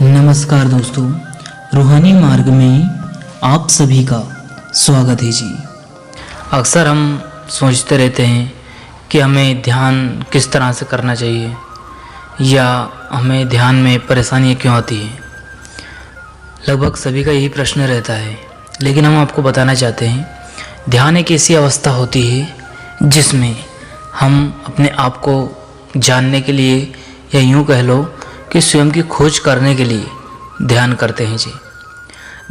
नमस्कार दोस्तों, रूहानी मार्ग में आप सभी का स्वागत है जी। अक्सर हम सोचते रहते हैं कि हमें ध्यान किस तरह से करना चाहिए या हमें ध्यान में परेशानियाँ क्यों आती हैं। लगभग सभी का यही प्रश्न रहता है, लेकिन हम आपको बताना चाहते हैं ध्यान एक ऐसी अवस्था होती है जिसमें हम अपने आप को जानने के लिए या यूँ कह लो कि स्वयं की खोज करने के लिए ध्यान करते हैं जी।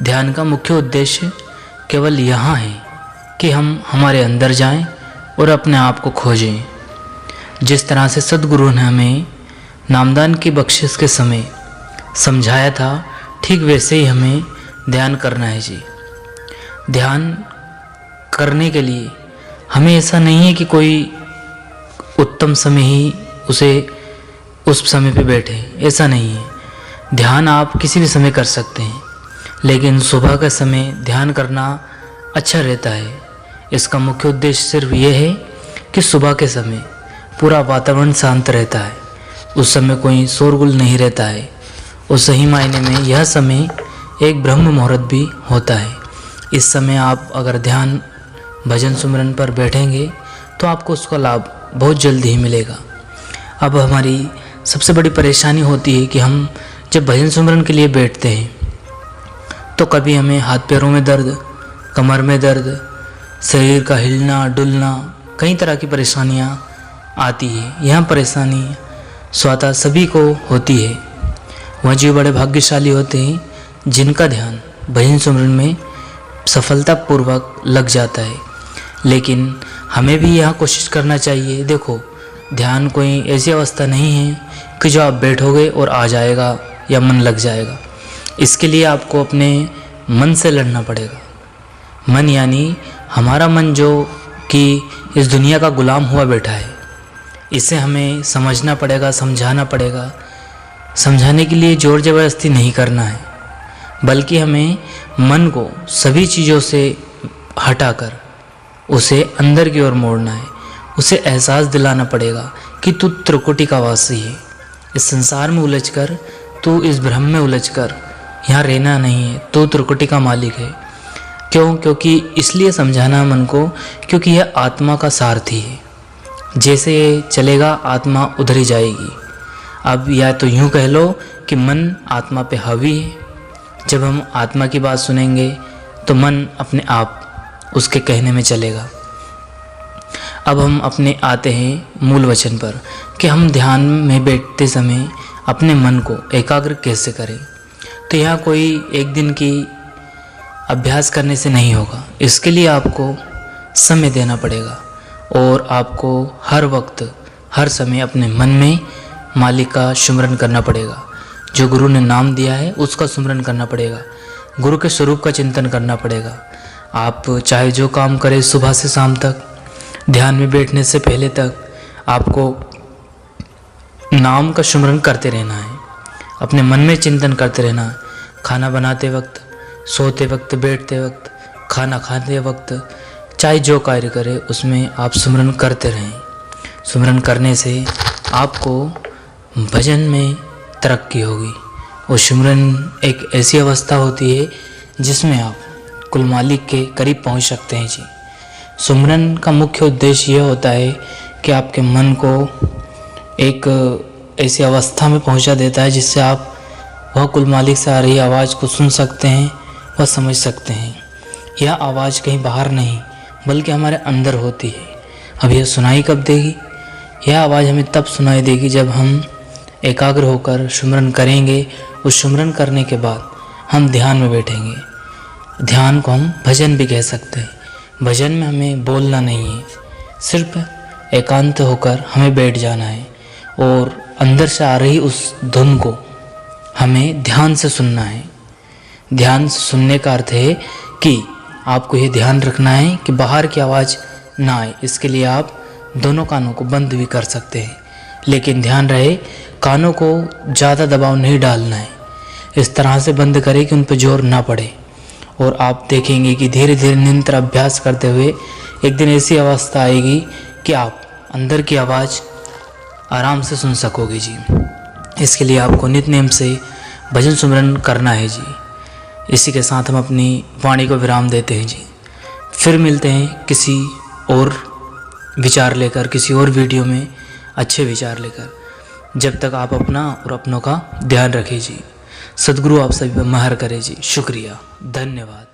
ध्यान का मुख्य उद्देश्य केवल यहाँ है कि हम हमारे अंदर जाएं और अपने आप को खोजें। जिस तरह से सद्गुरु ने हमें नामदान की बख्शिश के समय समझाया था, ठीक वैसे ही हमें ध्यान करना है जी। ध्यान करने के लिए हमें ऐसा नहीं है कि कोई उत्तम समय ही उस समय पे बैठे, ऐसा नहीं है। ध्यान आप किसी भी समय कर सकते हैं, लेकिन सुबह का समय ध्यान करना अच्छा रहता है। इसका मुख्य उद्देश्य सिर्फ ये है कि सुबह के समय पूरा वातावरण शांत रहता है, उस समय कोई शोरगुल नहीं रहता है। और सही मायने में यह समय एक ब्रह्म मुहूर्त भी होता है। इस समय आप अगर ध्यान भजन सुमरन पर बैठेंगे तो आपको उसका लाभ बहुत जल्दी ही मिलेगा। अब हमारी सबसे बड़ी परेशानी होती है कि हम जब भजन सुमरन के लिए बैठते हैं तो कभी हमें हाथ पैरों में दर्द, कमर में दर्द, शरीर का हिलना डुलना, कई तरह की परेशानियां आती है। यह परेशानी स्वतः सभी को होती है। वह जो बड़े भाग्यशाली होते हैं जिनका ध्यान भजन सुमरन में सफलतापूर्वक लग जाता है। लेकिन हमें भी यह कोशिश करना चाहिए। देखो, ध्यान कोई ऐसी अवस्था नहीं है कि जो आप बैठोगे और आ जाएगा या मन लग जाएगा। इसके लिए आपको अपने मन से लड़ना पड़ेगा। मन यानी हमारा मन जो कि इस दुनिया का गुलाम हुआ बैठा है, इसे हमें समझना पड़ेगा, समझाना पड़ेगा। समझाने के लिए जोर ज़बरदस्ती नहीं करना है, बल्कि हमें मन को सभी चीज़ों से हटाकर उसे अंदर की ओर मोड़ना है। उसे एहसास दिलाना पड़ेगा कि तू त्रिकुटी का वासी है। इस संसार में उलझकर, तू इस भ्रम में उलझकर यहाँ रहना नहीं है, तू त्रिकुटी का मालिक है। क्यों? क्योंकि इसलिए समझाना मन को, क्योंकि यह आत्मा का सारथी है। जैसे ये चलेगा आत्मा उधर ही जाएगी। अब या तो यूँ कह लो कि मन आत्मा पे हावी है। जब हम आत्मा की बात सुनेंगे तो मन अपने आप उसके कहने में चलेगा। अब हम अपने आते हैं मूल वचन पर कि हम ध्यान में बैठते समय अपने मन को एकाग्र कैसे करें। तो यहाँ कोई एक दिन की अभ्यास करने से नहीं होगा। इसके लिए आपको समय देना पड़ेगा और आपको हर वक्त हर समय अपने मन में मालिक का सुमरन करना पड़ेगा। जो गुरु ने नाम दिया है उसका सुमरन करना पड़ेगा। गुरु के स्वरूप का चिंतन करना पड़ेगा। आप चाहे जो काम करें, सुबह से शाम तक, ध्यान में बैठने से पहले तक आपको नाम का सुमरन करते रहना है। अपने मन में चिंतन करते रहना है। खाना बनाते वक्त, सोते वक्त, बैठते वक्त, खाना खाते वक्त, चाहे जो कार्य करें उसमें आप सुमरन करते रहें। सुमरन करने से आपको भजन में तरक्की होगी। और सुमरन एक ऐसी अवस्था होती है जिसमें आप कुल मालिक के करीब पहुंच सकते हैं जी। सुमरन का मुख्य उद्देश्य यह होता है कि आपके मन को एक ऐसी अवस्था में पहुंचा देता है जिससे आप वह कुल मालिक से आ रही आवाज़ को सुन सकते हैं, वह समझ सकते हैं। यह आवाज़ कहीं बाहर नहीं बल्कि हमारे अंदर होती है। अब यह सुनाई कब देगी? यह आवाज़ हमें तब सुनाई देगी जब हम एकाग्र होकर सुमरन करेंगे। उस सुमरन करने के बाद हम ध्यान में बैठेंगे। ध्यान को हम भजन भी कह सकते हैं। भजन में हमें बोलना नहीं है, सिर्फ एकांत होकर हमें बैठ जाना है और अंदर से आ रही उस धुन को हमें ध्यान से सुनना है। ध्यान से सुनने का अर्थ है कि आपको ये ध्यान रखना है कि बाहर की आवाज़ ना आए। इसके लिए आप दोनों कानों को बंद भी कर सकते हैं, लेकिन ध्यान रहे कानों को ज़्यादा दबाव नहीं डालना है। इस तरह से बंद करें कि उन पर जोर ना पड़े। और आप देखेंगे कि धीरे धीरे निरंतर अभ्यास करते हुए एक दिन ऐसी अवस्था आएगी कि आप अंदर की आवाज़ आराम से सुन सकोगे जी। इसके लिए आपको नित्य नेम से भजन सुमिरन करना है जी। इसी के साथ हम अपनी वाणी को विराम देते हैं जी। फिर मिलते हैं किसी और विचार लेकर, किसी और वीडियो में अच्छे विचार लेकर। जब तक आप अपना और अपनों का ध्यान रखें जी। सद्गुरु आप सभी पर महर करे जी। शुक्रिया, धन्यवाद।